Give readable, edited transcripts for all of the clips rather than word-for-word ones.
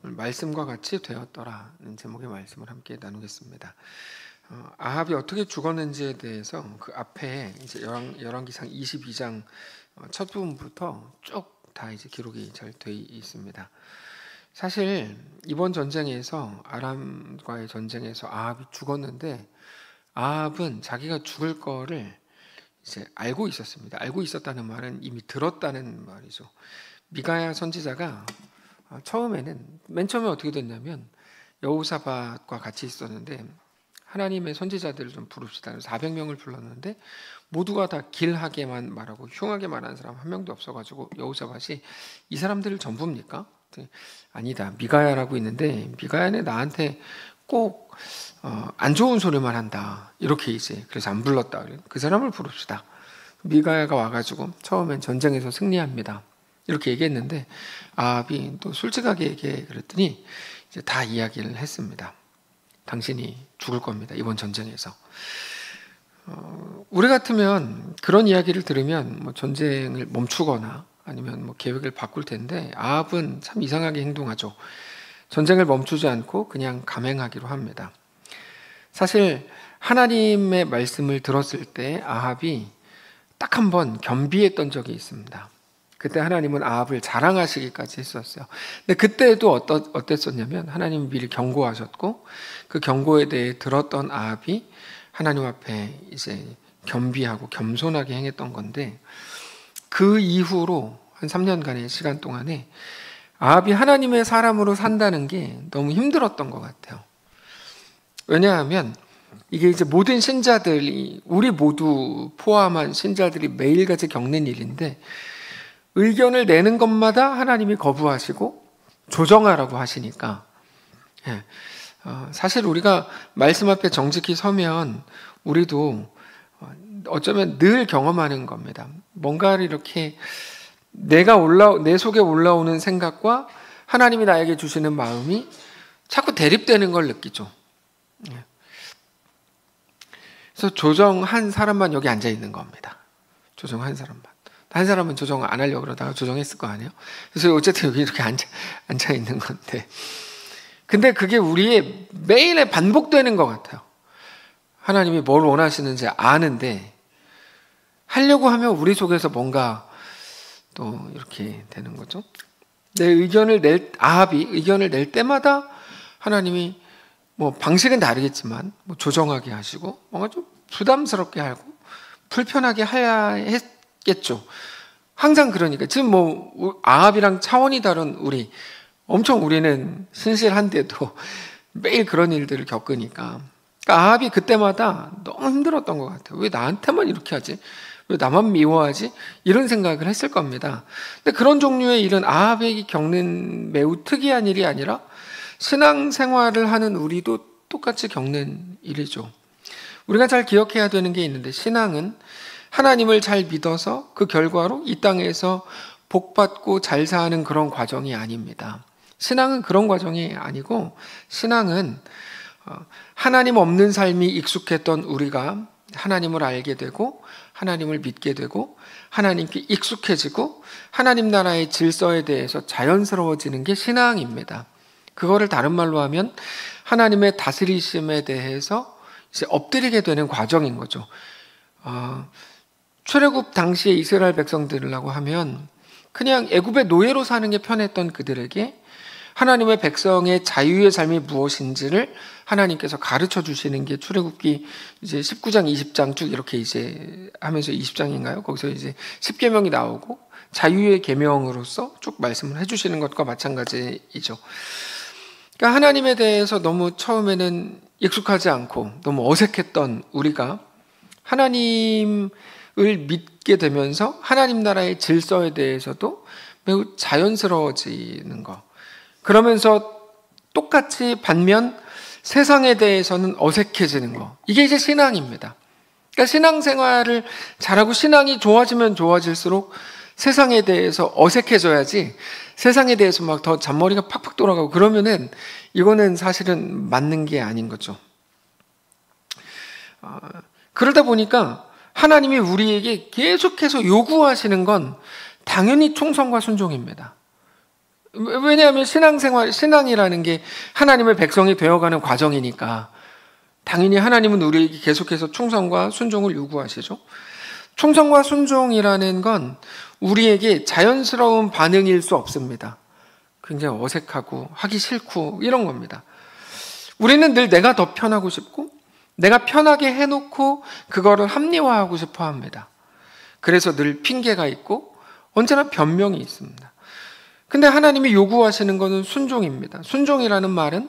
말씀과 같이 되었더라는 제목의 말씀을 함께 나누겠습니다. 아합이 어떻게 죽었는지에 대해서 그 앞에 이제 열왕기상 22장 첫 부분부터 쭉 다 이제 기록이 잘 돼 있습니다. 사실 이번 전쟁에서 아람과의 전쟁에서 아합이 죽었는데 아합은 자기가 죽을 거를 이제 알고 있었습니다. 알고 있었다는 말은 이미 들었다는 말이죠. 미가야 선지자가 맨 처음에 어떻게 됐냐면 여호사밧과 같이 있었는데 하나님의 선지자들을 좀 부릅시다. 400명을 불렀는데 모두가 다 길하게만 말하고 흉하게 말하는 사람 한 명도 없어가지고 여호사밧이 이 사람들을 전부입니까? 아니다. 미가야라고 있는데 미가야는 나한테 꼭 안 좋은 소리만 한다. 이렇게 이제 그래서 안 불렀다. 그 사람을 부릅시다. 미가야가 와가지고 처음엔 전쟁에서 승리합니다. 이렇게 얘기했는데 아합이 또 솔직하게 그랬더니 이제 다 이야기를 했습니다. 당신이 죽을 겁니다. 이번 전쟁에서. 우리 같으면 그런 이야기를 들으면 뭐 전쟁을 멈추거나 아니면 뭐 계획을 바꿀 텐데 아합은 참 이상하게 행동하죠. 전쟁을 멈추지 않고 그냥 감행하기로 합니다. 사실 하나님의 말씀을 들었을 때 아합이 딱 한 번 겸비했던 적이 있습니다. 그때 하나님은 아합을 자랑하시기까지 했었어요. 근데 그때도 어땠었냐면 하나님은 미리 경고하셨고 그 경고에 대해 들었던 아합이 하나님 앞에 이제 겸비하고 겸손하게 행했던 건데 그 이후로 한 3년간의 시간 동안에 아합이 하나님의 사람으로 산다는 게 너무 힘들었던 것 같아요. 왜냐하면 이게 이제 모든 신자들이 우리 모두 포함한 신자들이 매일같이 겪는 일인데 의견을 내는 것마다 하나님이 거부하시고 조정하라고 하시니까 사실 우리가 말씀 앞에 정직히 서면 우리도 어쩌면 늘 경험하는 겁니다. 뭔가를 이렇게 내 속에 올라오는 생각과 하나님이 나에게 주시는 마음이 자꾸 대립되는 걸 느끼죠. 그래서 조정한 사람만 여기 앉아 있는 겁니다. 조정한 사람만. 한 사람은 조정 안 하려고 그러다가 조정했을 거 아니에요? 그래서 어쨌든 여기 이렇게 앉아 있는 건데. 근데 그게 우리의 매일에 반복되는 것 같아요. 하나님이 뭘 원하시는지 아는데 하려고 하면 우리 속에서 뭔가 또 이렇게 되는 거죠. 아합이 의견을 낼 때마다 하나님이 뭐 방식은 다르겠지만 뭐 조정하게 하시고 뭔가 좀 부담스럽게 하고 불편하게 해야 했겠죠. 항상 그러니까 지금 뭐 아합이랑 차원이 다른 우리는 신실한데도 매일 그런 일들을 겪으니까 그러니까 아합이 그때마다 너무 힘들었던 것 같아요. 왜 나한테만 이렇게 하지? 왜 나만 미워하지? 이런 생각을 했을 겁니다. 근데 그런 종류의 일은 아합에게 겪는 매우 특이한 일이 아니라 신앙생활을 하는 우리도 똑같이 겪는 일이죠. 우리가 잘 기억해야 되는 게 있는데 신앙은 하나님을 잘 믿어서 그 결과로 이 땅에서 복받고 잘 사는 그런 과정이 아닙니다. 신앙은 그런 과정이 아니고 신앙은 하나님 없는 삶이 익숙했던 우리가 하나님을 알게 되고 하나님을 믿게 되고 하나님께 익숙해지고 하나님 나라의 질서에 대해서 자연스러워지는 게 신앙입니다. 그거를 다른 말로 하면 하나님의 다스리심에 대해서 이제 엎드리게 되는 과정인 거죠. 출애굽 당시에 이스라엘 백성들이라고 하면 그냥 애굽의 노예로 사는 게 편했던 그들에게 하나님의 백성의 자유의 삶이 무엇인지를 하나님께서 가르쳐 주시는 게 출애굽기 이제 19장, 20장 쭉 이렇게 이제 하면서 20장인가요? 거기서 이제 10계명이 나오고 자유의 계명으로서 쭉 말씀을 해주시는 것과 마찬가지이죠. 그러니까 하나님에 대해서 너무 처음에는 익숙하지 않고 너무 어색했던 우리가 하나님을 믿게 되면서 하나님 나라의 질서에 대해서도 매우 자연스러워지는 거. 그러면서 똑같이 반면 세상에 대해서는 어색해지는 거. 이게 이제 신앙입니다. 그러니까 신앙생활을 잘하고 신앙이 좋아지면 좋아질수록 세상에 대해서 어색해져야지 세상에 대해서 막 더 잔머리가 팍팍 돌아가고 그러면은 이거는 사실은 맞는 게 아닌 거죠. 그러다 보니까 하나님이 우리에게 계속해서 요구하시는 건 당연히 충성과 순종입니다. 왜냐하면 신앙이라는 게 하나님의 백성이 되어가는 과정이니까 당연히 하나님은 우리에게 계속해서 충성과 순종을 요구하시죠. 충성과 순종이라는 건 우리에게 자연스러운 반응일 수 없습니다. 굉장히 어색하고 하기 싫고 이런 겁니다. 우리는 늘 내가 더 편하고 싶고 내가 편하게 해놓고 그거를 합리화하고 싶어 합니다. 그래서 늘 핑계가 있고 언제나 변명이 있습니다. 근데 하나님이 요구하시는 것은 순종입니다. 순종이라는 말은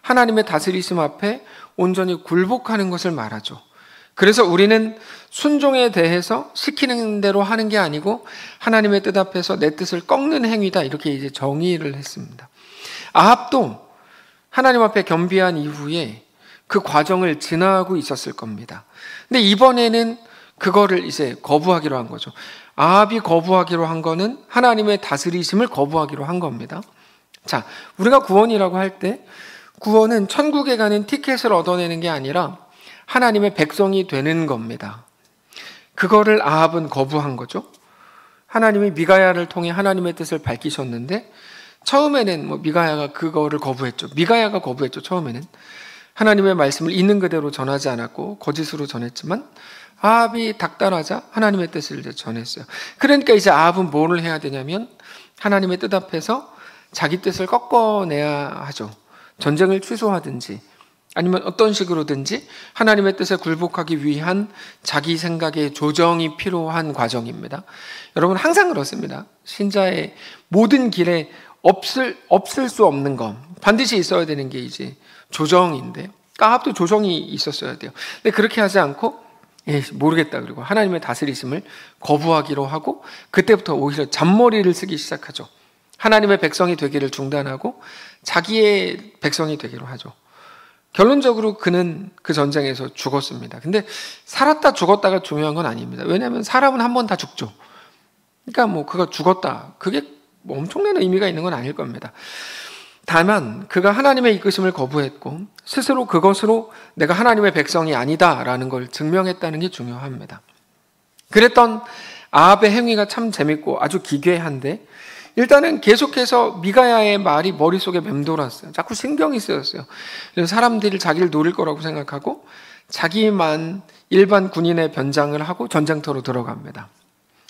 하나님의 다스리심 앞에 온전히 굴복하는 것을 말하죠. 그래서 우리는 순종에 대해서 시키는 대로 하는 게 아니고 하나님의 뜻 앞에서 내 뜻을 꺾는 행위다, 이렇게 이제 정의를 했습니다. 아합도 하나님 앞에 겸비한 이후에 그 과정을 지나고 있었을 겁니다. 근데 이번에는 그거를 이제 거부하기로 한 거죠. 아합이 거부하기로 한 거는 하나님의 다스리심을 거부하기로 한 겁니다. 자, 우리가 구원이라고 할 때 구원은 천국에 가는 티켓을 얻어내는 게 아니라 하나님의 백성이 되는 겁니다. 그거를 아합은 거부한 거죠. 하나님이 미가야를 통해 하나님의 뜻을 밝히셨는데 처음에는 미가야가 그거를 거부했죠. 미가야가 거부했죠. 처음에는 하나님의 말씀을 있는 그대로 전하지 않았고 거짓으로 전했지만 아합이 닥달하자 하나님의 뜻을 이제 전했어요. 그러니까 이제 아합은 뭘 해야 되냐면 하나님의 뜻 앞에서 자기 뜻을 꺾어내야 하죠. 전쟁을 취소하든지 아니면 어떤 식으로든지 하나님의 뜻에 굴복하기 위한 자기 생각의 조정이 필요한 과정입니다. 여러분 항상 그렇습니다. 신자의 모든 길에 없을 수 없는 것, 반드시 있어야 되는 게 이제 조정인데 아합도 조정이 있었어야 돼요. 근데 그렇게 하지 않고 모르겠다 그리고 하나님의 다스리심을 거부하기로 하고 그때부터 오히려 잔머리를 쓰기 시작하죠. 하나님의 백성이 되기를 중단하고 자기의 백성이 되기로 하죠. 결론적으로 그는 그 전쟁에서 죽었습니다. 근데 살았다 죽었다가 중요한 건 아닙니다. 왜냐하면 사람은 한 번 다 죽죠. 그러니까 그가 죽었다, 그게 엄청난 의미가 있는 건 아닐 겁니다. 다만 그가 하나님의 이끄심을 거부했고 스스로 그것으로 내가 하나님의 백성이 아니다라는 걸 증명했다는 게 중요합니다. 그랬던 아합의 행위가 참 재밌고 아주 기괴한데 일단은 계속해서 미가야의 말이 머릿속에 맴돌았어요. 자꾸 신경이 쓰였어요. 그래서 사람들이 자기를 노릴 거라고 생각하고 자기만 일반 군인의 변장을 하고 전쟁터로 들어갑니다.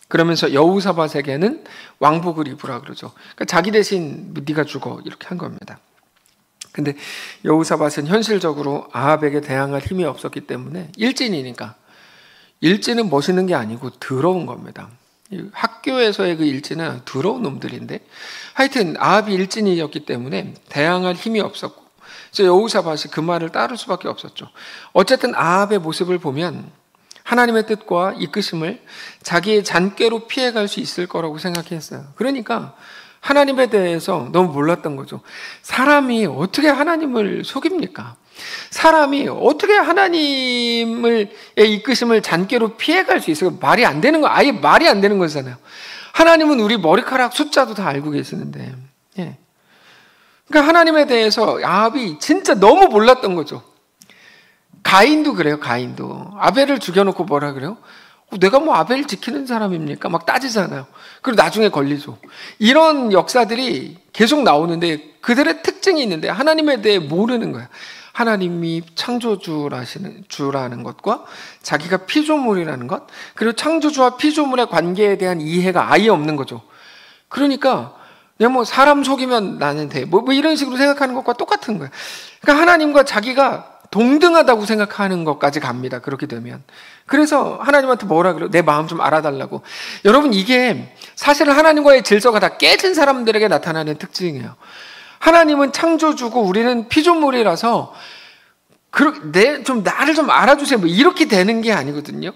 그러면서 여호사밧에게는 왕복을 입으라 그러죠. 그러니까 자기 대신 네가 죽어 이렇게 한 겁니다. 근데 여호사밧은 현실적으로 아합에게 대항할 힘이 없었기 때문에 일진이니까, 일진은 멋있는 게 아니고 더러운 겁니다. 학교에서의 그 일진은 더러운 놈들인데 하여튼 아합이 일진이었기 때문에 대항할 힘이 없었고 그래서 여호사밧이 그 말을 따를 수밖에 없었죠. 어쨌든 아합의 모습을 보면 하나님의 뜻과 이끄심을 자기의 잔꾀로 피해갈 수 있을 거라고 생각했어요. 그러니까 하나님에 대해서 너무 몰랐던 거죠. 사람이 어떻게 하나님을 속입니까? 사람이 어떻게 하나님의 이끄심을 잔꾀로 피해갈 수 있어요? 말이 안 되는 거, 아예 말이 안 되는 거잖아요. 하나님은 우리 머리카락 숫자도 다 알고 계시는데, 그러니까 하나님에 대해서 아합이 진짜 너무 몰랐던 거죠. 가인도 그래요. 가인도 아벨을 죽여놓고 뭐라 그래요? 내가 아벨 지키는 사람입니까? 막 따지잖아요. 그리고 나중에 걸리죠. 이런 역사들이 계속 나오는데 그들의 특징이 있는데 하나님에 대해 모르는 거야. 하나님이 창조주라는 것과 자기가 피조물이라는 것, 그리고 창조주와 피조물의 관계에 대한 이해가 아예 없는 거죠. 그러니까 그냥 사람 속이면 나는 돼. 이런 식으로 생각하는 것과 똑같은 거야. 그러니까 하나님과 자기가 동등하다고 생각하는 것까지 갑니다. 그렇게 되면. 그래서 하나님한테 뭐라 그래요? 내 마음 좀 알아달라고. 여러분, 이게 사실은 하나님과의 질서가 다 깨진 사람들에게 나타나는 특징이에요. 하나님은 창조주고 우리는 피조물이라서 나를 좀 알아주세요. 이렇게 되는 게 아니거든요.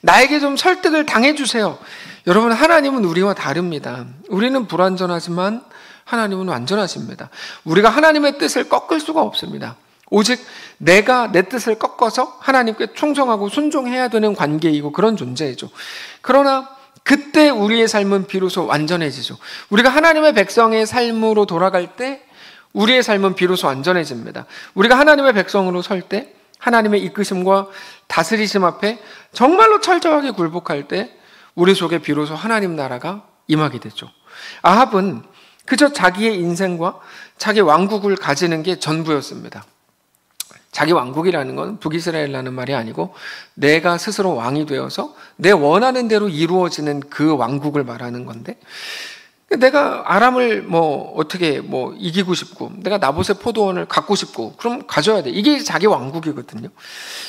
나에게 좀 설득을 당해주세요. 여러분, 하나님은 우리와 다릅니다. 우리는 불완전하지만 하나님은 완전하십니다. 우리가 하나님의 뜻을 꺾을 수가 없습니다. 오직 내가 내 뜻을 꺾어서 하나님께 충성하고 순종해야 되는 관계이고 그런 존재이죠. 그러나 그때 우리의 삶은 비로소 완전해지죠. 우리가 하나님의 백성의 삶으로 돌아갈 때 우리의 삶은 비로소 완전해집니다. 우리가 하나님의 백성으로 설 때 하나님의 이끄심과 다스리심 앞에 정말로 철저하게 굴복할 때 우리 속에 비로소 하나님 나라가 임하게 되죠. 아합은 그저 자기의 인생과 자기 왕국을 가지는 게 전부였습니다. 자기 왕국이라는 건 북이스라엘이라는 말이 아니고 내가 스스로 왕이 되어서 내 원하는 대로 이루어지는 그 왕국을 말하는 건데, 내가 아람을 어떻게 이기고 싶고, 내가 나봇의 포도원을 갖고 싶고, 그럼 가져야 돼. 이게 자기 왕국이거든요.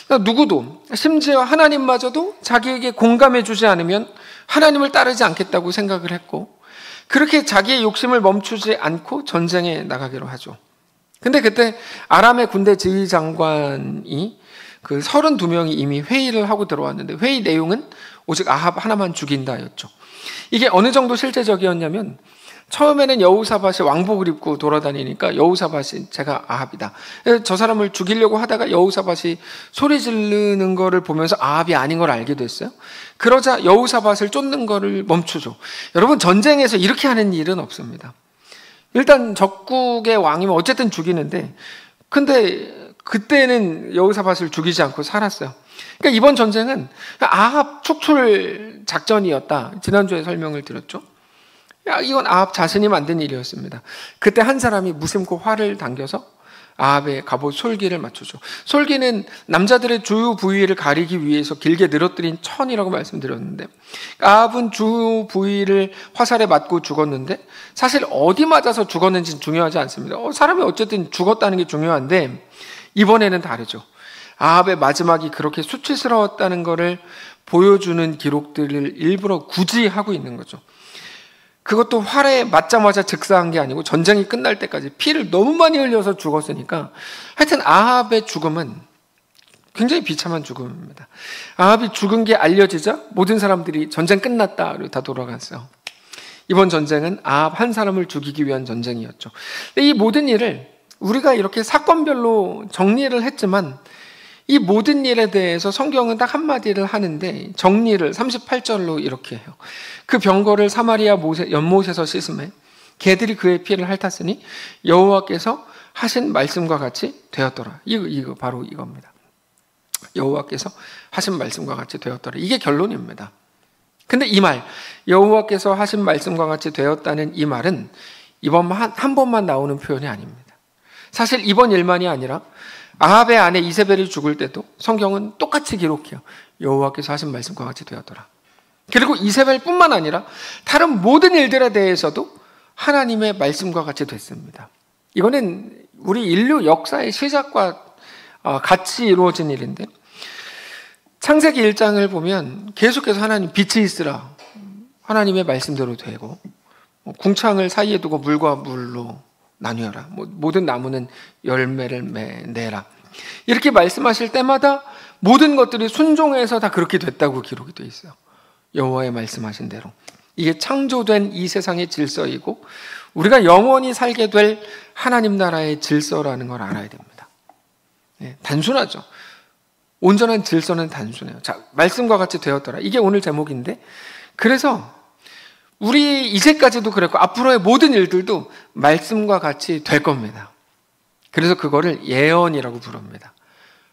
그러니까 누구도, 심지어 하나님마저도 자기에게 공감해 주지 않으면 하나님을 따르지 않겠다고 생각을 했고, 그렇게 자기의 욕심을 멈추지 않고 전쟁에 나가기로 하죠. 근데 그때 아람의 군대 지휘장관이 그 32명이 이미 회의를 하고 들어왔는데, 회의 내용은 오직 아합 하나만 죽인다였죠. 이게 어느 정도 실제적이었냐면, 처음에는 여호사밧이 왕복을 입고 돌아다니니까 여호사밧이 제가 아합이다. 저 사람을 죽이려고 하다가 여호사밧이 소리 지르는 거를 보면서 아합이 아닌 걸 알게 됐어요. 그러자 여호사밧을 쫓는 거를 멈추죠. 여러분, 전쟁에서 이렇게 하는 일은 없습니다. 일단 적국의 왕이면 어쨌든 죽이는데, 근데 그때는 여호사밧을 죽이지 않고 살았어요. 그러니까 이번 전쟁은 아합 촉출 작전이었다. 지난주에 설명을 드렸죠. 이건 아합 자신이 만든 일이었습니다. 그때 한 사람이 무심코 활을 당겨서 아합의 갑옷 솔기를 맞추죠. 솔기는 남자들의 주요 부위를 가리기 위해서 길게 늘어뜨린 천이라고 말씀드렸는데, 아합은 주요 부위를 화살에 맞고 죽었는데, 사실 어디 맞아서 죽었는지는 중요하지 않습니다. 사람이 어쨌든 죽었다는 게 중요한데, 이번에는 다르죠. 아합의 마지막이 그렇게 수치스러웠다는 것을 보여주는 기록들을 일부러 굳이 하고 있는 거죠. 그것도 활에 맞자마자 즉사한 게 아니고 전쟁이 끝날 때까지 피를 너무 많이 흘려서 죽었으니까, 하여튼 아합의 죽음은 굉장히 비참한 죽음입니다. 아합이 죽은 게 알려지자 모든 사람들이 전쟁 끝났다 그리고 다 돌아갔어요. 이번 전쟁은 아합 한 사람을 죽이기 위한 전쟁이었죠. 근데 이 모든 일을 우리가 이렇게 사건별로 정리를 했지만, 이 모든 일에 대해서 성경은 딱 한마디를 하는데 정리를 38절로 이렇게 해요. 그 병거를 사마리아 연못에서 씻음에 개들이 그의 피를 핥았으니 여호와께서 하신 말씀과 같이 되었더라. 이거 바로 이겁니다. 여호와께서 하신 말씀과 같이 되었더라. 이게 결론입니다. 근데 이 말, 여호와께서 하신 말씀과 같이 되었다는 이 말은 이번 한 번만 나오는 표현이 아닙니다. 사실 이번 일만이 아니라 아합의 아내 이세벨이 죽을 때도 성경은 똑같이 기록해요. 여호와께서 하신 말씀과 같이 되었더라. 그리고 이세벨뿐만 아니라 다른 모든 일들에 대해서도 하나님의 말씀과 같이 됐습니다. 이거는 우리 인류 역사의 시작과 같이 이루어진 일인데, 창세기 1장을 보면 계속해서 하나님 빛이 있으라, 하나님의 말씀대로 되고, 궁창을 사이에 두고 물과 물로 나뉘어라, 모든 나무는 열매를 내라, 이렇게 말씀하실 때마다 모든 것들이 순종해서 다 그렇게 됐다고 기록이 되어 있어요. 여호와의 말씀하신 대로. 이게 창조된 이 세상의 질서이고 우리가 영원히 살게 될 하나님 나라의 질서라는 걸 알아야 됩니다. 단순하죠. 온전한 질서는 단순해요. 자, 말씀과 같이 되었더라. 이게 오늘 제목인데, 그래서 우리 이제까지도 그랬고 앞으로의 모든 일들도 말씀과 같이 될 겁니다. 그래서 그거를 예언이라고 부릅니다.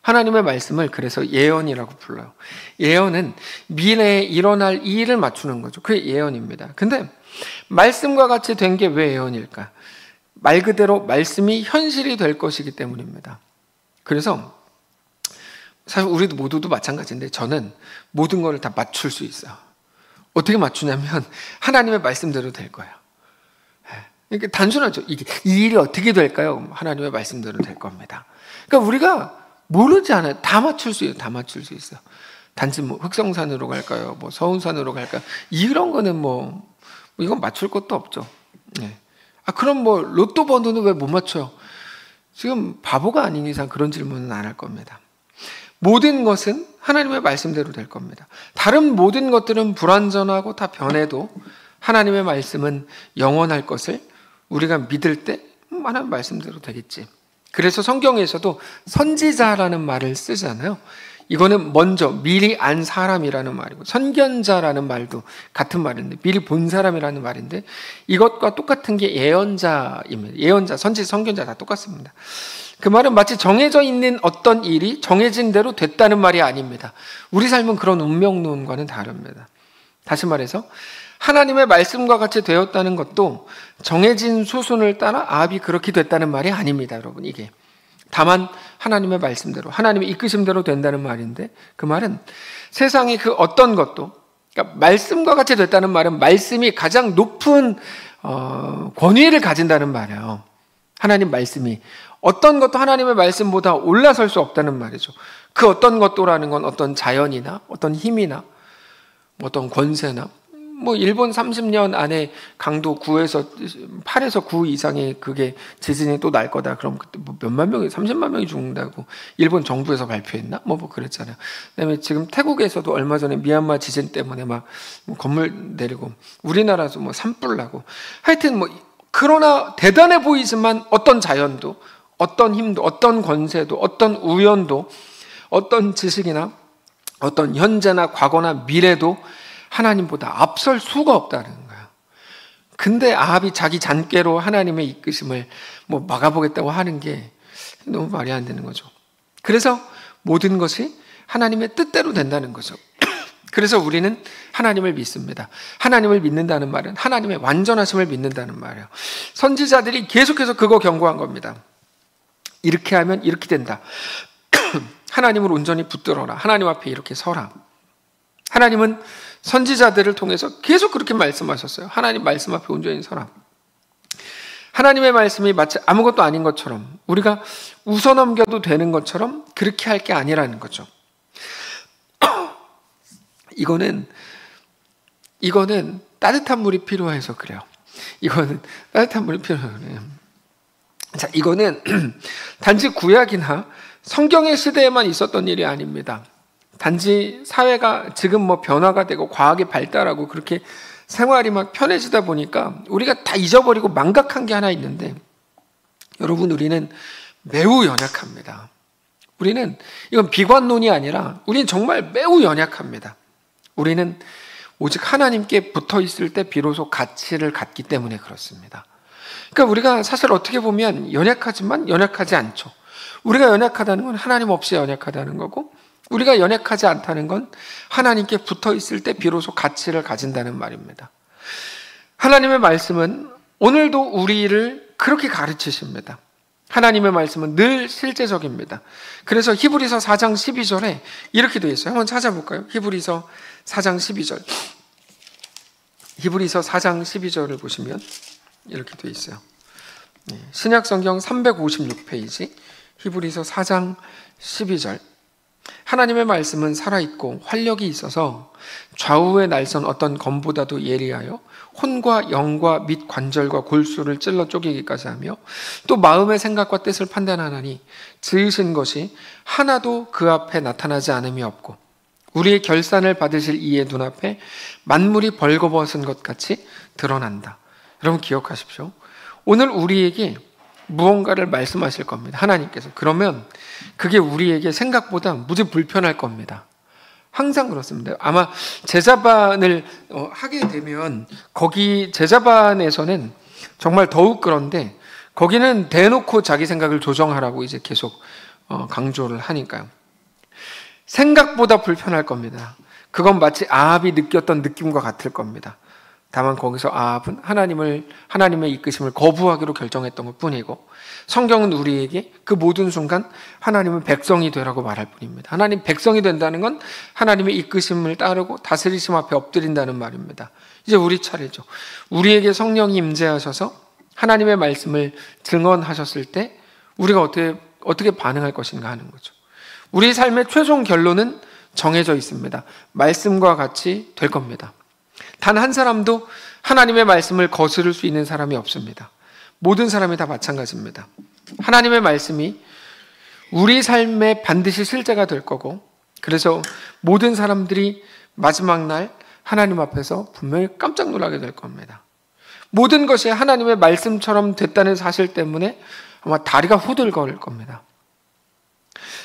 하나님의 말씀을 그래서 예언이라고 불러요. 예언은 미래에 일어날 일을 맞추는 거죠. 그게 예언입니다. 근데 말씀과 같이 된 게 왜 예언일까? 말 그대로 말씀이 현실이 될 것이기 때문입니다. 그래서 사실 우리도 모두도 마찬가지인데, 저는 모든 걸 다 맞출 수 있어요. 어떻게 맞추냐면 하나님의 말씀대로 될 거예요. 이게 단순하죠. 이 일이 어떻게 될까요? 하나님의 말씀대로 될 겁니다. 그러니까 우리가 모르지 않아요. 다 맞출 수 있어요. 다 맞출 수 있어요. 단지 흑성산으로 갈까요? 서운산으로 갈까요? 이런 거는 이건 맞출 것도 없죠. 그럼 로또 번호는 왜 못 맞춰요? 지금 바보가 아닌 이상 그런 질문은 안 할 겁니다. 모든 것은 하나님의 말씀대로 될 겁니다. 다른 모든 것들은 불완전하고 다 변해도 하나님의 말씀은 영원할 것을 우리가 믿을 때 하나님 말씀대로 되겠지. 그래서 성경에서도 선지자라는 말을 쓰잖아요. 이거는 먼저 미리 안 사람이라는 말이고, 선견자라는 말도 같은 말인데, 미리 본 사람이라는 말인데, 이것과 똑같은 게 예언자입니다. 예언자, 선견자 다 똑같습니다. 그 말은 마치 정해져 있는 어떤 일이 정해진 대로 됐다는 말이 아닙니다. 우리 삶은 그런 운명론과는 다릅니다. 다시 말해서 하나님의 말씀과 같이 되었다는 것도 정해진 수순을 따라 아합이 그렇게 됐다는 말이 아닙니다, 여러분. 이게 다만 하나님의 말씀대로, 하나님의 이끄심대로 된다는 말인데, 그 말은 세상의 그 어떤 것도, 그러니까 말씀과 같이 됐다는 말은 말씀이 가장 높은 권위를 가진다는 말이에요. 하나님 말씀이 어떤 것도 하나님의 말씀보다 올라설 수 없다는 말이죠. 그 어떤 것도라는 건 어떤 자연이나 어떤 힘이나 어떤 권세나, 뭐 일본 30년 안에 강도 9에서 8에서 9 이상의 그게 지진이 또 날 거다. 그럼 그때 뭐 몇만 명이, 30만 명이 죽는다고 일본 정부에서 발표했나? 뭐 그랬잖아요. 그다음에 지금 태국에서도 얼마 전에 미얀마 지진 때문에 막 건물 내리고, 우리나라도 뭐 산불 나고, 하여튼 뭐, 그러나 대단해 보이지만 어떤 자연도, 어떤 힘도, 어떤 권세도, 어떤 우연도, 어떤 지식이나 어떤 현재나 과거나 미래도 하나님보다 앞설 수가 없다는 거예요. 근데 아합이 자기 잔꾀로 하나님의 이끄심을 뭐 막아보겠다고 하는 게 너무 말이 안 되는 거죠. 그래서 모든 것이 하나님의 뜻대로 된다는 거죠. 그래서 우리는 하나님을 믿습니다. 하나님을 믿는다는 말은 하나님의 완전하심을 믿는다는 말이에요. 선지자들이 계속해서 그거 경고한 겁니다. 이렇게 하면 이렇게 된다. 하나님을 온전히 붙들어라. 하나님 앞에 이렇게 서라. 하나님은 선지자들을 통해서 계속 그렇게 말씀하셨어요. 하나님 말씀 앞에 온전히 서라. 하나님의 말씀이 마치 아무것도 아닌 것처럼, 우리가 웃어넘겨도 되는 것처럼 그렇게 할 게 아니라는 거죠. 이거는 따뜻한 물이 필요해서 그래요. 이거는 따뜻한 물이 필요해요. 자, 이거는 단지 구약이나 성경의 시대에만 있었던 일이 아닙니다. 단지 사회가 지금 뭐 변화가 되고 과학이 발달하고 그렇게 생활이 막 편해지다 보니까 우리가 다 잊어버리고 망각한 게 하나 있는데, 여러분, 우리는 매우 연약합니다. 우리는, 이건 비관론이 아니라 우리는 정말 매우 연약합니다. 우리는 오직 하나님께 붙어 있을 때 비로소 가치를 갖기 때문에 그렇습니다. 그러니까 우리가 사실 어떻게 보면 연약하지만 연약하지 않죠. 우리가 연약하다는 건 하나님 없이 연약하다는 거고, 우리가 연약하지 않다는 건 하나님께 붙어 있을 때 비로소 가치를 가진다는 말입니다. 하나님의 말씀은 오늘도 우리를 그렇게 가르치십니다. 하나님의 말씀은 늘 실제적입니다. 그래서 히브리서 4장 12절에 이렇게 되어 있어요. 한번 찾아볼까요? 히브리서 4장 12절. 히브리서 4장 12절을 보시면 이렇게 되어 있어요. 신약성경 356페이지, 히브리서 4장 12절. 하나님의 말씀은 살아있고 활력이 있어서 좌우의 날선 어떤 검보다도 예리하여 혼과 영과 및 관절과 골수를 찔러 쪼개기까지 하며 또 마음의 생각과 뜻을 판단하나니 지으신 것이 하나도 그 앞에 나타나지 않음이 없고 우리의 결산을 받으실 이의 눈앞에 만물이 벌거벗은 것 같이 드러난다. 여러분 기억하십시오. 오늘 우리에게 무언가를 말씀하실 겁니다. 하나님께서. 그러면 그게 우리에게 생각보다 무지 불편할 겁니다. 항상 그렇습니다. 아마 제자반을 하게 되면 거기 제자반에서는 정말 더욱 그런데, 거기는 대놓고 자기 생각을 조정하라고 이제 계속 강조를 하니까요. 생각보다 불편할 겁니다. 그건 마치 아합이 느꼈던 느낌과 같을 겁니다. 다만 거기서 아합은 하나님의 이끄심을 거부하기로 결정했던 것 뿐이고, 성경은 우리에게 그 모든 순간 하나님은 백성이 되라고 말할 뿐입니다. 하나님 백성이 된다는 건 하나님의 이끄심을 따르고 다스리심 앞에 엎드린다는 말입니다. 이제 우리 차례죠. 우리에게 성령이 임재하셔서 하나님의 말씀을 증언하셨을 때 우리가 어떻게 반응할 것인가 하는 거죠. 우리 삶의 최종 결론은 정해져 있습니다. 말씀과 같이 될 겁니다. 단 한 사람도 하나님의 말씀을 거스를 수 있는 사람이 없습니다. 모든 사람이 다 마찬가지입니다. 하나님의 말씀이 우리 삶에 반드시 실제가 될 거고, 그래서 모든 사람들이 마지막 날 하나님 앞에서 분명히 깜짝 놀라게 될 겁니다. 모든 것이 하나님의 말씀처럼 됐다는 사실 때문에 아마 다리가 후들거릴 겁니다.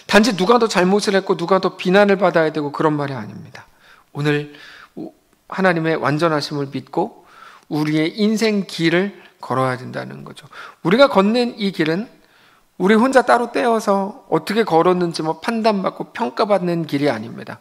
단지 누가 더 잘못을 했고 누가 더 비난을 받아야 되고 그런 말이 아닙니다. 오늘 하나님의 완전하심을 믿고 우리의 인생 길을 걸어야 된다는 거죠. 우리가 걷는 이 길은 우리 혼자 따로 떼어서 어떻게 걸었는지 판단받고 평가받는 길이 아닙니다.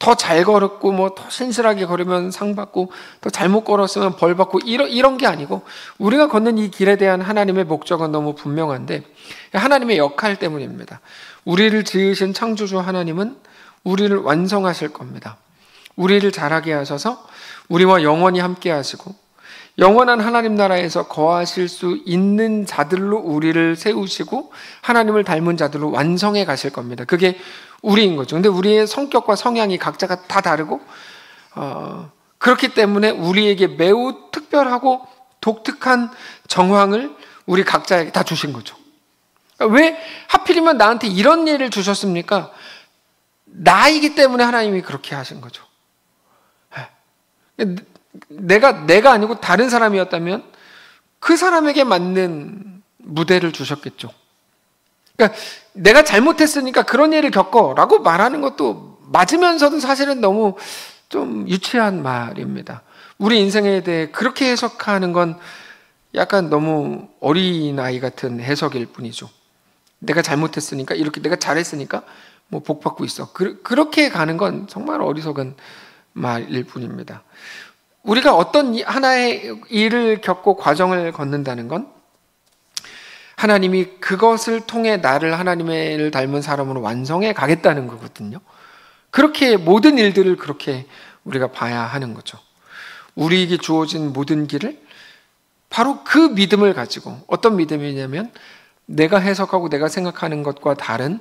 더 잘 걸었고 뭐 더 신실하게 걸으면 상 받고 더 잘못 걸었으면 벌 받고 이런 게 아니고 우리가 걷는 이 길에 대한 하나님의 목적은 너무 분명한데 하나님의 역할 때문입니다. 우리를 지으신 창조주 하나님은 우리를 완성하실 겁니다. 우리를 자라게 하셔서 우리와 영원히 함께 하시고 영원한 하나님 나라에서 거하실 수 있는 자들로 우리를 세우시고 하나님을 닮은 자들로 완성해 가실 겁니다. 그게 우리인 거죠. 근데 우리의 성격과 성향이 각자가 다 다르고 그렇기 때문에 우리에게 매우 특별하고 독특한 정황을 우리 각자에게 다 주신 거죠. 왜 하필이면 나한테 이런 예를 주셨습니까? 나이기 때문에 하나님이 그렇게 하신 거죠. 내가 아니고 다른 사람이었다면 그 사람에게 맞는 무대를 주셨겠죠. 그러니까 내가 잘못했으니까 그런 일을 겪어라고 말하는 것도 맞으면서도 사실은 너무 좀 유치한 말입니다. 우리 인생에 대해 그렇게 해석하는 건 약간 너무 어린아이 같은 해석일 뿐이죠. 내가 잘못했으니까 이렇게 내가 잘했으니까 뭐 복 받고 있어. 그렇게 가는 건 정말 어리석은 말일 뿐입니다. 우리가 어떤 하나의 일을 겪고 과정을 걷는다는 건 하나님이 그것을 통해 나를 하나님을 닮은 사람으로 완성해 가겠다는 거거든요. 그렇게 모든 일들을 그렇게 우리가 봐야 하는 거죠. 우리에게 주어진 모든 길을 바로 그 믿음을 가지고, 어떤 믿음이냐면 내가 해석하고 내가 생각하는 것과 다른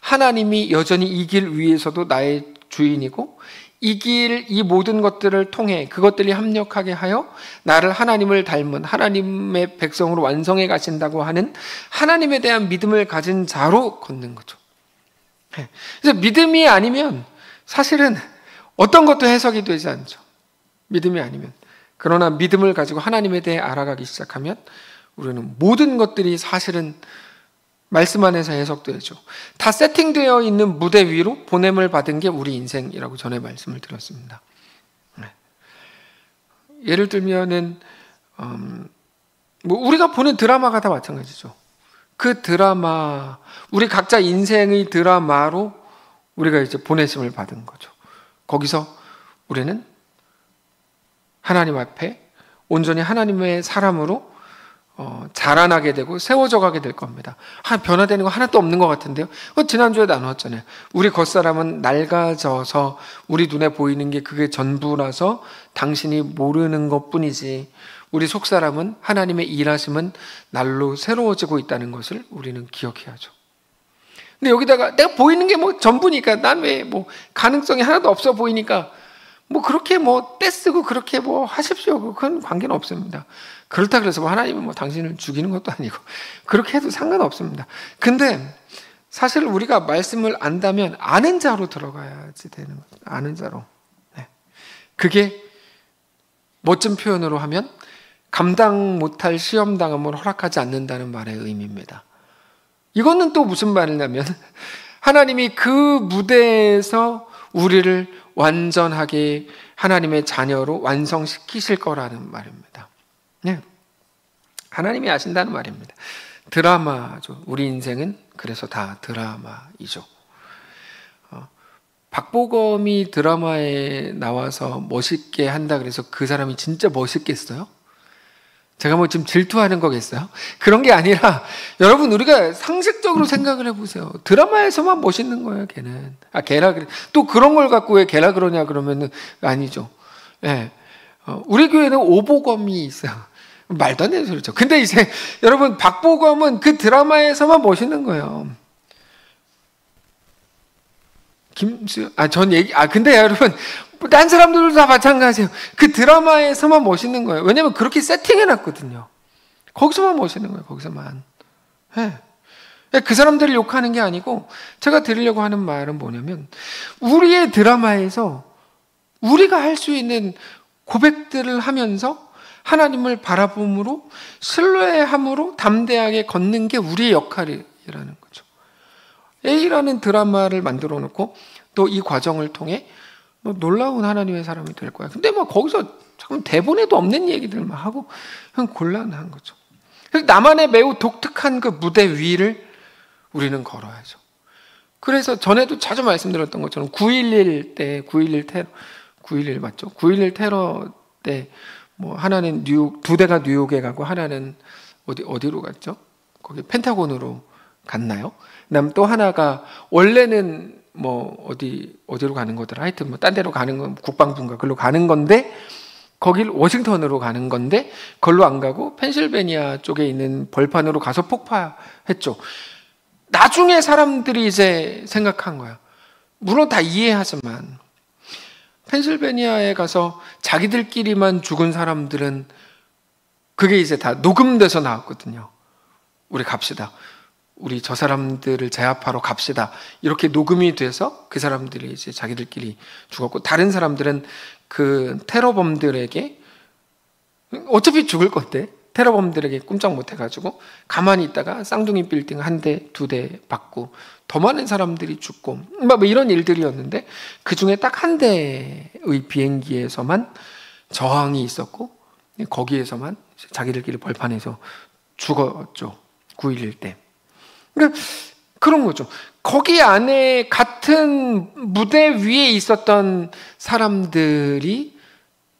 하나님이 여전히 이 길 위에서도 나의 주인이고 이 모든 것들을 통해 그것들이 합력하게 하여 나를 하나님을 닮은 하나님의 백성으로 완성해 가신다고 하는 하나님에 대한 믿음을 가진 자로 걷는 거죠. 그래서 믿음이 아니면 사실은 어떤 것도 해석이 되지 않죠. 믿음이 아니면. 그러나 믿음을 가지고 하나님에 대해 알아가기 시작하면 우리는 모든 것들이 사실은 말씀 안에서 해석되죠. 다 세팅되어 있는 무대 위로 보냄을 받은 게 우리 인생이라고 전에 말씀을 드렸습니다. 예를 들면은 뭐 우리가 보는 드라마가 다 마찬가지죠. 그 드라마, 우리 각자 인생의 드라마로 우리가 이제 보내심을 받은 거죠. 거기서 우리는 하나님 앞에 온전히 하나님의 사람으로 자라나게 되고 세워져 가게 될 겁니다. 변화되는 거 하나도 없는 것 같은데요. 지난주에 나누었잖아요. 우리 겉사람은 낡아져서 우리 눈에 보이는 게 그게 전부라서 당신이 모르는 것뿐이지 우리 속사람은 하나님의 일하심은 날로 새로워지고 있다는 것을 우리는 기억해야죠. 근데 여기다가 내가 보이는 게 뭐 전부니까 난 왜 뭐 가능성이 하나도 없어 보이니까 뭐 그렇게 뭐 떼쓰고 그렇게 뭐 하십시오. 그건 관계는 없습니다. 그렇다 그래서 뭐 하나님은 뭐 당신을 죽이는 것도 아니고 그렇게 해도 상관없습니다. 근데 사실 우리가 말씀을 안다면 아는 자로 들어가야지 되는 거예요. 아는 자로. 네. 그게 멋진 표현으로 하면 감당 못할 시험당함을 허락하지 않는다는 말의 의미입니다. 이거는 또 무슨 말이냐면 하나님이 그 무대에서 우리를 완전하게 하나님의 자녀로 완성시키실 거라는 말입니다. 네. 하나님이 아신다는 말입니다. 드라마죠. 우리 인생은 그래서 다 드라마이죠. 박보검이 드라마에 나와서 멋있게 한다 그래서 그 사람이 진짜 멋있겠어요? 제가 뭐 지금 질투하는 거겠어요? 그런 게 아니라 여러분 우리가 상식적으로 생각을 해보세요. 드라마에서만 멋있는 거예요, 걔는. 걔라 그래. 또 그런 걸 갖고 왜 걔라 그러냐 그러면은 아니죠. 예. 우리 교회는 오보검이 있어요. 말도 안 되는 소리죠. 근데 이제 여러분 박보검은 그 드라마에서만 멋있는 거예요. 근데 여러분 딴 사람들도 다 마찬가지예요. 그 드라마에서만 멋있는 거예요. 왜냐면 그렇게 세팅해놨거든요. 거기서만 멋있는 거예요. 거기서만. 네. 그 사람들을 욕하는 게 아니고 제가 드리려고 하는 말은 뭐냐면 우리의 드라마에서 우리가 할 수 있는 고백들을 하면서 하나님을 바라봄으로 신뢰함으로 담대하게 걷는 게 우리의 역할이라는 거죠. A라는 드라마를 만들어 놓고 또 이 과정을 통해 놀라운 하나님의 사람이 될 거야. 근데 뭐 거기서 잠깐 대본에도 없는 얘기들만 하고 그냥 곤란한 거죠. 그래서 나만의 매우 독특한 그 무대 위를 우리는 걸어야죠. 그래서 전에도 자주 말씀드렸던 것처럼 9.11 때, 9.11 테러, 9.11 맞죠? 9.11 테러 때 뭐 하나는 뉴욕, 두 대가 뉴욕에 가고 하나는 어디로 갔죠? 거기 펜타곤으로 갔나요? 그다음 또 하나가 원래는 뭐 어디로 가는 거더라. 하여튼 뭐 딴 데로 가는 건 국방부인가 그걸로 가는 건데 거길 워싱턴으로 가는 건데 걸로 안 가고 펜실베니아 쪽에 있는 벌판으로 가서 폭파했죠. 나중에 사람들이 이제 생각한 거야. 물론 다 이해하지만 펜실베니아에 가서 자기들끼리만 죽은 사람들은 그게 이제 다 녹음돼서 나왔거든요. 우리 갑시다. 우리 저 사람들을 제압하러 갑시다. 이렇게 녹음이 돼서 그 사람들이 이제 자기들끼리 죽었고 다른 사람들은 그 테러범들에게 어차피 죽을 건데 테러범들에게 꼼짝 못 해가지고 가만히 있다가 쌍둥이 빌딩 한 대, 두 대 받고 더 많은 사람들이 죽고 뭐 이런 일들이었는데 그 중에 딱 한 대의 비행기에서만 저항이 있었고 거기에서만 자기들끼리 벌판에서 죽었죠. 9.11 때. 그러니까 그런 거죠. 거기 안에 같은 무대 위에 있었던 사람들이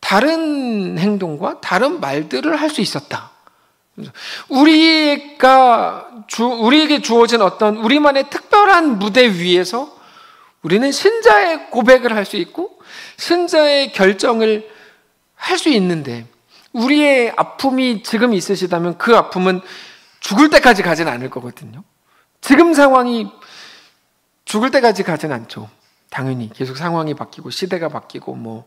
다른 행동과 다른 말들을 할 수 있었다. 우리에게 주어진 어떤 우리만의 특별한 무대 위에서 우리는 신자의 고백을 할 수 있고 신자의 결정을 할 수 있는데 우리의 아픔이 지금 있으시다면 그 아픔은 죽을 때까지 가진 않을 거거든요. 지금 상황이 죽을 때까지 가진 않죠. 당연히 계속 상황이 바뀌고 시대가 바뀌고 뭐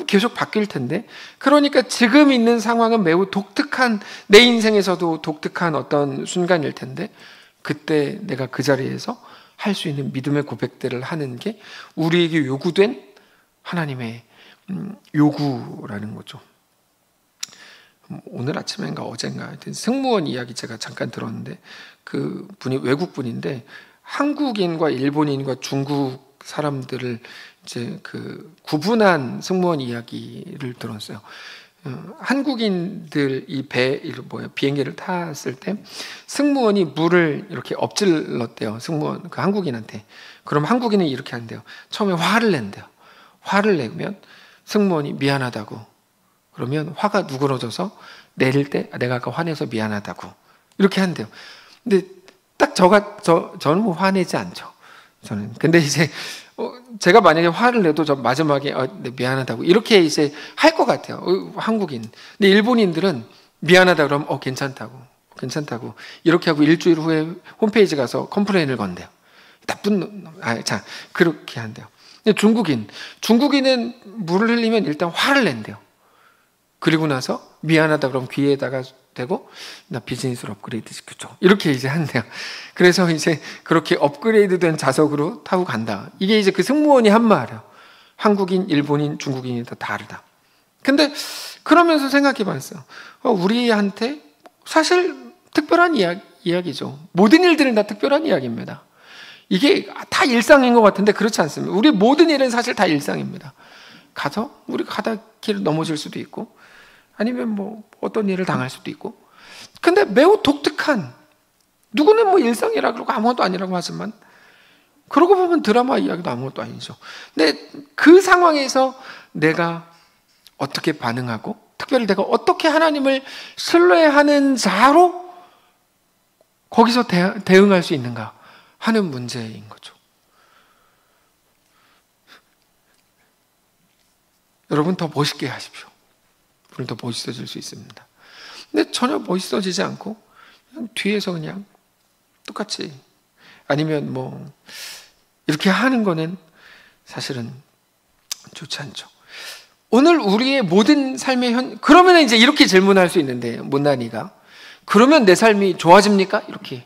계속 바뀔 텐데 그러니까 지금 있는 상황은 매우 독특한 내 인생에서도 독특한 어떤 순간일 텐데 그때 내가 그 자리에서 할 수 있는 믿음의 고백들을 하는 게 우리에게 요구된 하나님의 요구라는 거죠. 오늘 아침인가 어젠가 하여튼 승무원 이야기 제가 잠깐 들었는데 그 분이 외국 분인데 한국인과 일본인과 중국 사람들을 이제 그 구분한 승무원 이야기를 들었어요. 한국인들 이 비행기를 탔을 때 승무원이 물을 이렇게 엎질렀대요. 승무원 그 한국인한테. 그럼 한국인은 이렇게 한대요. 처음에 화를 낸대요. 화를 내면 승무원이 미안하다고. 그러면 화가 누그러져서 내릴 때 내가 아까 화내서 미안하다고 이렇게 한대요. 근데 딱 저는 뭐 화내지 않죠. 저는. 근데 이제 제가 만약에 화를 내도 저 마지막에 네, 미안하다고 이렇게 이제 할 것 같아요. 한국인. 근데 일본인들은 미안하다 그러면 괜찮다고 이렇게 하고 일주일 후에 홈페이지 가서 컴플레인을 건대요. 나쁜 놈. 자 그렇게 한대요. 근데 중국인은 물을 흘리면 일단 화를 낸대요. 그리고 나서 미안하다 그러면 귀에다가 대고 나 비즈니스로 업그레이드 시켜줘. 이렇게 이제 한대요. 그래서 이제 그렇게 업그레이드된 좌석으로 타고 간다. 이게 이제 그 승무원이 한 말이에요. 한국인, 일본인, 중국인이 다 다르다. 근데 그러면서 생각해 봤어요. 우리한테 사실 특별한 이야기죠. 모든 일들은 다 특별한 이야기입니다. 이게 다 일상인 것 같은데 그렇지 않습니다. 우리 모든 일은 사실 다 일상입니다. 우리가 가다 길 넘어질 수도 있고 아니면 뭐 어떤 일을 당할 수도 있고 근데 매우 독특한 누구는 뭐 일상이라 그러고 아무것도 아니라고 하지만 그러고 보면 드라마 이야기도 아무것도 아니죠. 근데 그 상황에서 내가 어떻게 반응하고 특별히 내가 어떻게 하나님을 신뢰하는 자로 거기서 대응할 수 있는가 하는 문제인 거죠. 여러분 더 멋있게 하십시오. 우리 더 멋있어질 수 있습니다. 근데 전혀 멋있어지지 않고 그냥 뒤에서 그냥 똑같이 아니면 뭐 이렇게 하는 거는 사실은 좋지 않죠. 오늘 우리의 모든 삶의 그러면 이제 이렇게 질문할 수 있는데 못난이가 그러면 내 삶이 좋아집니까? 이렇게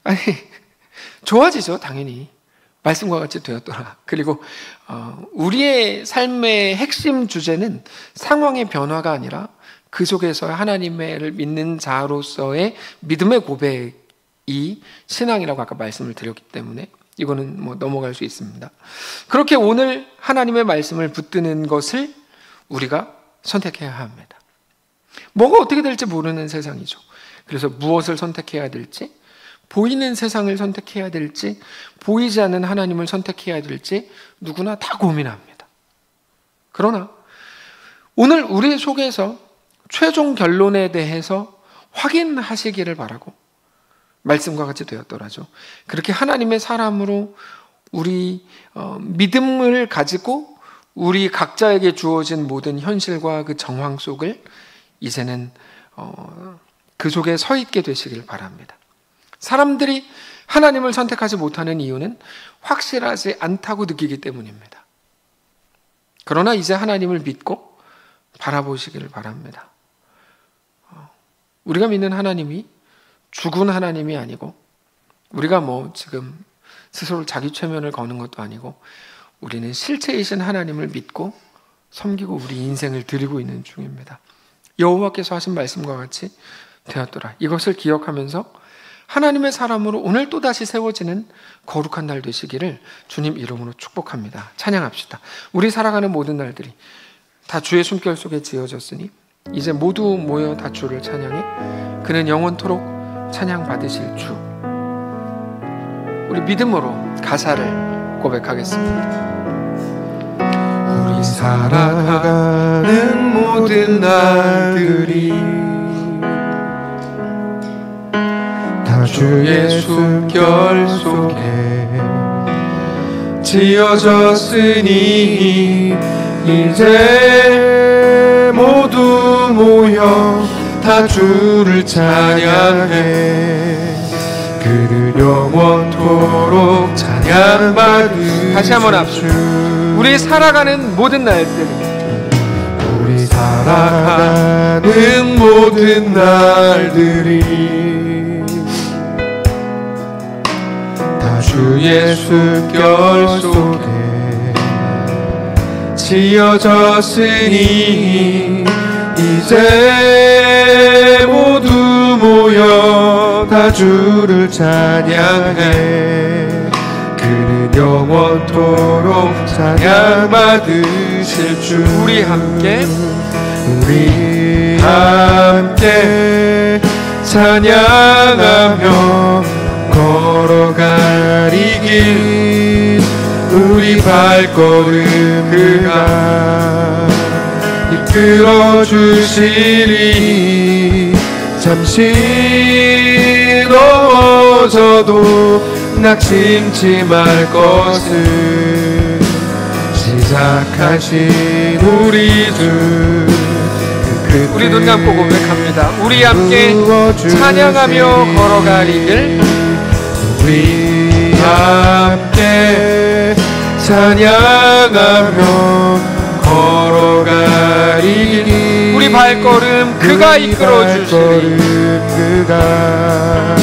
아니 좋아지죠. 당연히 말씀과 같이 되었더라. 그리고 우리의 삶의 핵심 주제는 상황의 변화가 아니라 그 속에서 하나님을 믿는 자로서의 믿음의 고백이 신앙이라고 아까 말씀을 드렸기 때문에 이거는 뭐 넘어갈 수 있습니다. 그렇게 오늘 하나님의 말씀을 붙드는 것을 우리가 선택해야 합니다. 뭐가 어떻게 될지 모르는 세상이죠. 그래서 무엇을 선택해야 될지 보이는 세상을 선택해야 될지 보이지 않는 하나님을 선택해야 될지 누구나 다 고민합니다. 그러나 오늘 우리 속에서 최종 결론에 대해서 확인하시기를 바라고, 말씀과 같이 되었더라죠. 그렇게 하나님의 사람으로 우리 믿음을 가지고 우리 각자에게 주어진 모든 현실과 그 정황 속을 이제는 그 속에 서 있게 되시길 바랍니다. 사람들이 하나님을 선택하지 못하는 이유는 확실하지 않다고 느끼기 때문입니다. 그러나 이제 하나님을 믿고 바라보시기를 바랍니다. 우리가 믿는 하나님이 죽은 하나님이 아니고, 우리가 지금 스스로 자기 최면을 거는 것도 아니고, 우리는 실체이신 하나님을 믿고 섬기고 우리 인생을 드리고 있는 중입니다. 여호와께서 하신 말씀과 같이 되었더라. 이것을 기억하면서 하나님의 사람으로 오늘 또다시 세워지는 거룩한 날 되시기를 주님 이름으로 축복합니다. 찬양합시다. 우리 살아가는 모든 날들이 다 주의 숨결 속에 지어졌으니 이제 모두 모여 다 주를 찬양해. 그는 영원토록 찬양 받으실 주. 우리 믿음으로 가사를 고백하겠습니다. 우리 살아가는 모든 날들이 다 주의 숨결 속에 지어졌으니 이제 모두 모여 다 주를 찬양해. 그를 영원토록 찬양받으실. 다시 한번 합시다. 우리 살아가는 모든 날들이, 우리 살아가는 모든 날들이 다 주의 숨결 속에 지어졌으니 이제 모두 모여 다 주를 찬양해. 그는 영원토록 찬양받으실 주. 우리 함께 찬양하며 걸어가리 길. 우리 발걸음 그가 이끌어주시리. 잠시 넘어져도 낙심치 말 것을 시작하신 우리 주. 우리 눈 감고 고백합니다. 우리 함께 찬양하며 걸어가리 길. 우리 함께 찬양하며 걸어가리 길. 우리 발걸음 그가 이끌어주시리. 그가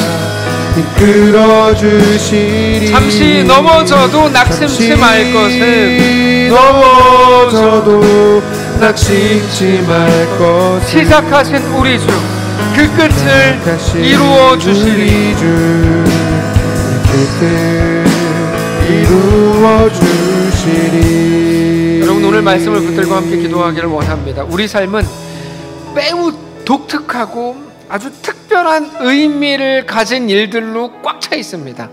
이끌어주시리. 잠시 넘어져도 낙심치 말 것을. 넘어져도 낙심치 말 것. 시작하신 우리 주, 그 끝을 이루어 주시리. 끝을 이루어 주시리. 여러분, 오늘 말씀을 붙들고 함께 기도하기를 원합니다. 우리 삶은 매우 독특하고 아주 특별한 의미를 가진 일들로 꽉 차 있습니다.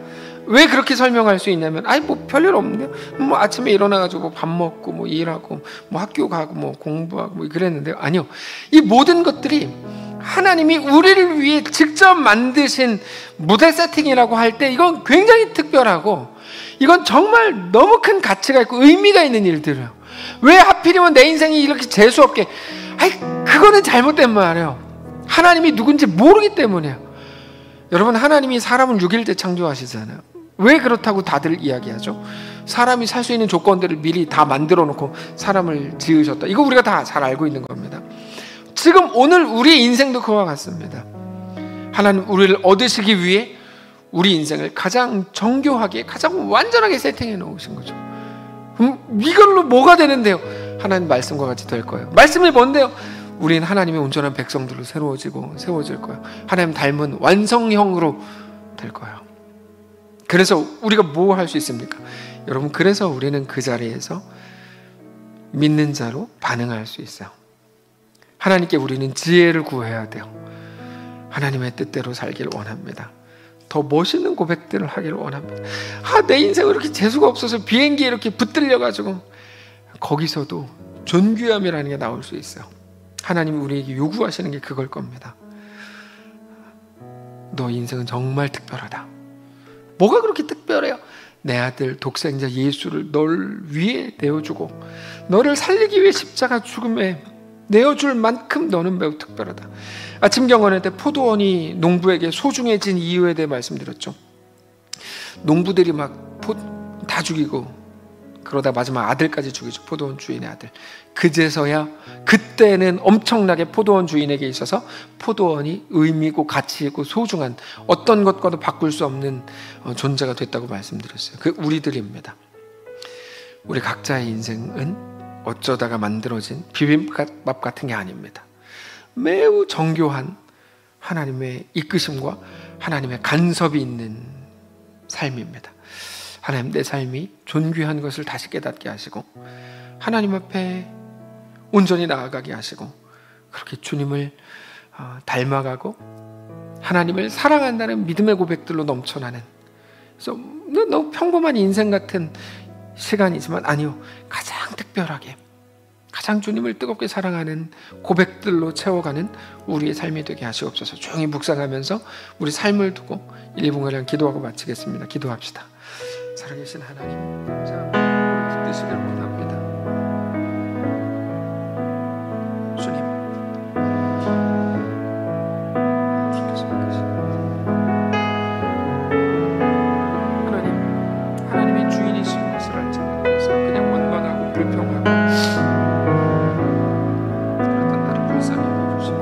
왜 그렇게 설명할 수 있냐면, 뭐 별일 없네요. 아침에 일어나가지고 밥 먹고 일하고 학교 가고 공부하고 그랬는데요. 아니요. 이 모든 것들이 하나님이 우리를 위해 직접 만드신 무대 세팅이라고 할 때 이건 굉장히 특별하고, 이건 정말 너무 큰 가치가 있고 의미가 있는 일들이에요. 왜 하필이면 내 인생이 이렇게 재수없게, 그거는 잘못된 말이에요. 하나님이 누군지 모르기 때문이에요. 여러분, 하나님이 사람을 6일째 창조하시잖아요. 왜 그렇다고 다들 이야기하죠? 사람이 살 수 있는 조건들을 미리 다 만들어 놓고 사람을 지으셨다. 이거 우리가 다 잘 알고 있는 겁니다. 지금 오늘 우리 인생도 그와 같습니다. 하나님 우리를 얻으시기 위해 우리 인생을 가장 정교하게, 가장 완전하게 세팅해 놓으신 거죠. 이걸로 뭐가 되는데요? 하나님 말씀과 같이 될 거예요. 말씀이 뭔데요? 우리는 하나님의 온전한 백성들로 세워질 거예요. 하나님 닮은 완성형으로 될 거예요. 그래서 우리가 뭐 할 수 있습니까? 여러분, 그래서 우리는 그 자리에서 믿는 자로 반응할 수 있어요. 하나님께 우리는 지혜를 구해야 돼요. 하나님의 뜻대로 살기를 원합니다. 더 멋있는 고백들을 하기를 원합니다. 내 인생은 이렇게 재수가 없어서 비행기에 이렇게 붙들려가지고, 거기서도 존귀함이라는 게 나올 수 있어요. 하나님이 우리에게 요구하시는 게 그걸 겁니다. 너 인생은 정말 특별하다. 뭐가 그렇게 특별해요? 내 아들 독생자 예수를 널 위해 내어주고 너를 살리기 위해 십자가 죽음에 내어줄 만큼 너는 매우 특별하다. 아침 경건회 때 포도원이 농부에게 소중해진 이유에 대해 말씀드렸죠. 농부들이 막 다 죽이고 그러다 마지막 아들까지 죽이죠. 포도원 주인의 아들. 그제서야 그때는 엄청나게 포도원 주인에게 있어서 포도원이 의미고 가치 있고 소중한 어떤 것과도 바꿀 수 없는 존재가 됐다고 말씀드렸어요. 그 우리들입니다. 우리 각자의 인생은 어쩌다가 만들어진 비빔밥 같은 게 아닙니다. 매우 정교한 하나님의 이끄심과 하나님의 간섭이 있는 삶입니다. 하나님, 내 삶이 존귀한 것을 다시 깨닫게 하시고 하나님 앞에 온전히 나아가게 하시고 그렇게 주님을 닮아가고 하나님을 사랑한다는 믿음의 고백들로 넘쳐나는, 그래서 너무 평범한 인생 같은 시간이지만 아니요, 가장 특별하게 가장 주님을 뜨겁게 사랑하는 고백들로 채워가는 우리의 삶이 되게 하시옵소서. 조용히 묵상하면서 우리 삶을 두고 1분간 기도하고 마치겠습니다. 기도합시다. 살아계신 하나님, 자, 붙드시길 원합니다. 주님, 하나님이 주인이신 것을 알지 못해서 그냥 원망하고 불평하고 그랬던 나를 불쌍히 여겨주시고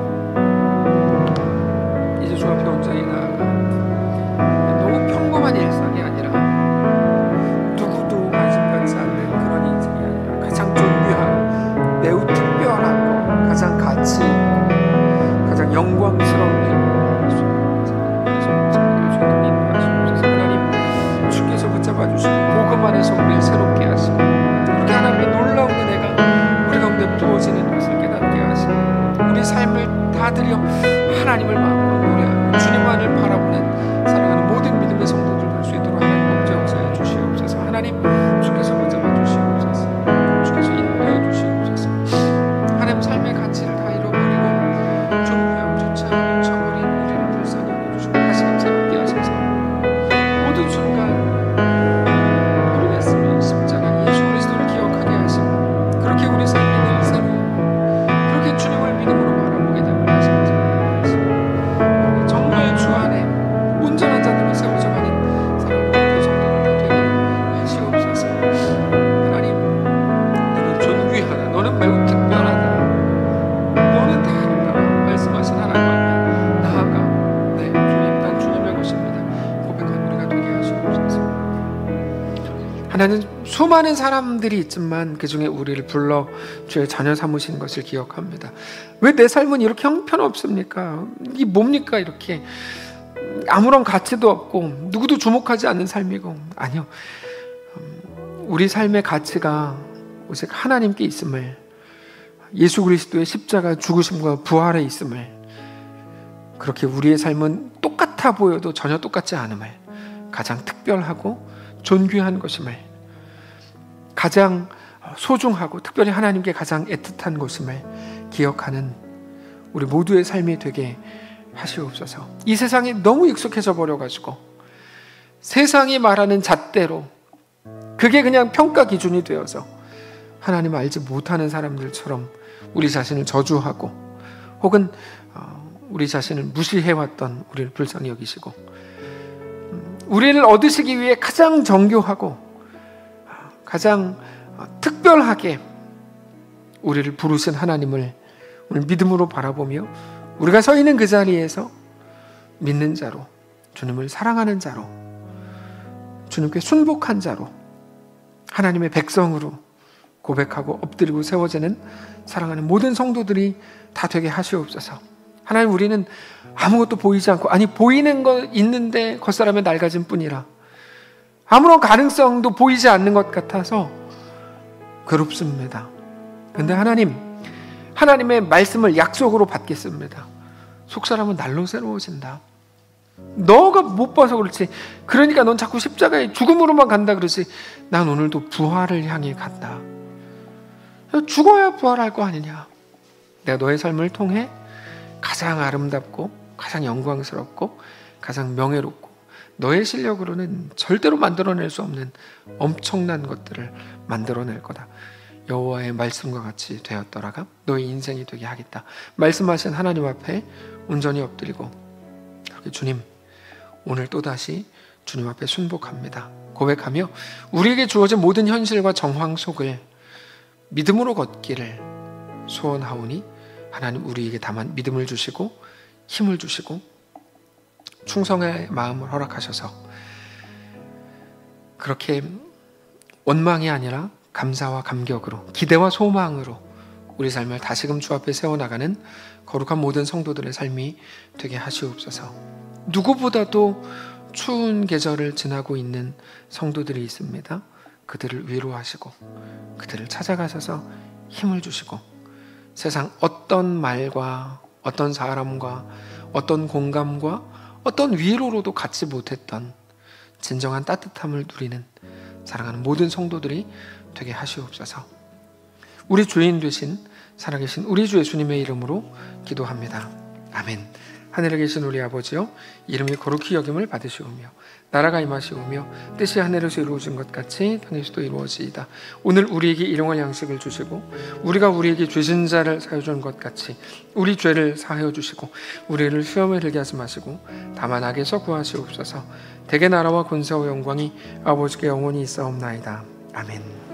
이제 주 앞에 온전히 나아가 너무 평범한 일상이 아니라 누구도 관심 갖지 않는 그런 인생이 아니라 가장 존귀하고 매우 특별하고 가장 가치 있고 가장 영광스러운 일, 하나님 주께서 붙잡아 주시고 복음 안에서 우리를 새롭게 하시고 그렇게 하나님의 놀라운 은혜가 우리 가운데 부어지는 것을 깨닫게 하시고 우리 삶을 다 드려 하나님을 마음으로 노래하고 주님만을 바라보는 사랑하는 모든 믿음의 성도들 될 수 있도록 하나님 복지 역사해 주시옵소서. 하나님 주께서 붙잡아 주시옵소서. 주께서 인도해 주시옵소서. 하나님 삶의 가치를 다 잃어버리고 존귀함조차 놓쳐버린 우리를 불쌍히 여겨주시고 다시금 새롭게 하셔서 모든 순간 모르겠으면 십자가 예수 그리스도를 기억하게 하시고 그렇게 우리 삶이 늘 새로운 그렇게 주님을 믿음으로 바라보게 되는 하시옵소서. 정말 주 안에 온전한 자들로 세워져 가는 사랑하는 성도들 되게 하시옵소서. 하나님, 너는 존귀하다. 너는 매우 특별하다. 너는 다 아름다워. 말씀하신 하나님 앞에 나아가 네 주님, 난 주님의 것입니다 고백한 우리가 되게 하시옵소서. 하나님, 수많은 사람들이 있지만 그 중에 우리를 불러 주의 자녀 삼으신 것을 기억합니다. 왜 내 삶은 이렇게 형편없습니까? 이게 뭡니까? 이렇게 아무런 가치도 없고 누구도 주목하지 않는 삶이고. 아니요, 우리 삶의 가치가 오직 하나님께 있음을, 예수 그리스도의 십자가 죽으심과 부활에 있음을, 그렇게 우리의 삶은 똑같아 보여도 전혀 똑같지 않음을, 가장 특별하고 존귀한 것임을, 가장 소중하고 특별히 하나님께 가장 애틋한 것임을 기억하는 우리 모두의 삶이 되게 하시옵소서. 이 세상에 너무 익숙해져 버려가지고 세상이 말하는 잣대로 그게 그냥 평가 기준이 되어서 하나님 알지 못하는 사람들처럼 우리 자신을 저주하고 혹은 우리 자신을 무시해왔던 우리를 불쌍히 여기시고 우리를 얻으시기 위해 가장 정교하고 가장 특별하게 우리를 부르신 하나님을 오늘 믿음으로 바라보며 우리가 서 있는 그 자리에서 믿는 자로, 주님을 사랑하는 자로, 주님께 순복한 자로, 하나님의 백성으로 고백하고 엎드리고 세워지는 사랑하는 모든 성도들이 다 되게 하시옵소서. 하나님, 우리는 아무것도 보이지 않고, 아니 보이는 거 있는데 겉사람의 낡아진 뿐이라 아무런 가능성도 보이지 않는 것 같아서 괴롭습니다. 근데 하나님의 말씀을 약속으로 받겠습니다. 속사람은 날로 새로워진다. 너가 못 봐서 그렇지. 그러니까 넌 자꾸 십자가의 죽음으로만 간다 그러지. 난 오늘도 부활을 향해 간다. 죽어야 부활할 거 아니냐. 내가 너의 삶을 통해 가장 아름답고 가장 영광스럽고 가장 명예롭고 너의 실력으로는 절대로 만들어낼 수 없는 엄청난 것들을 만들어낼 거다. 여호와의 말씀과 같이 되었더라가 너의 인생이 되게 하겠다. 말씀하신 하나님 앞에 온전히 엎드리고 그렇게 주님, 오늘 또다시 주님 앞에 순복합니다. 고백하며 우리에게 주어진 모든 현실과 정황 속을 믿음으로 걷기를 소원하오니 하나님 우리에게 다만 믿음을 주시고 힘을 주시고 충성의 마음을 허락하셔서 그렇게 원망이 아니라 감사와 감격으로 기대와 소망으로 우리 삶을 다시금 주 앞에 세워나가는 거룩한 모든 성도들의 삶이 되게 하시옵소서. 누구보다도 추운 계절을 지나고 있는 성도들이 있습니다. 그들을 위로하시고 그들을 찾아가셔서 힘을 주시고 세상 어떤 말과 어떤 사람과 어떤 공감과 어떤 위로로도 갖지 못했던 진정한 따뜻함을 누리는 사랑하는 모든 성도들이 되게 하시옵소서. 우리 주인 되신 살아계신 우리 주 예수님의 이름으로 기도합니다. 아멘. 하늘에 계신 우리 아버지여, 이름이 거룩히 여김을 받으시오며 나라가 임하시오며 뜻이 하늘에서 이루어진 것 같이 땅에서도 이루어지이다. 오늘 우리에게 일용할 양식을 주시고 우리가 우리에게 죄진 자를 사하여 준 것 같이 우리 죄를 사하여 주시고 우리를 시험에 들게 하지 마시고 다만 악에서 구하시옵소서. 대개 나라와 권세와 영광이 아버지께 영원히 있사옵나이다. 아멘.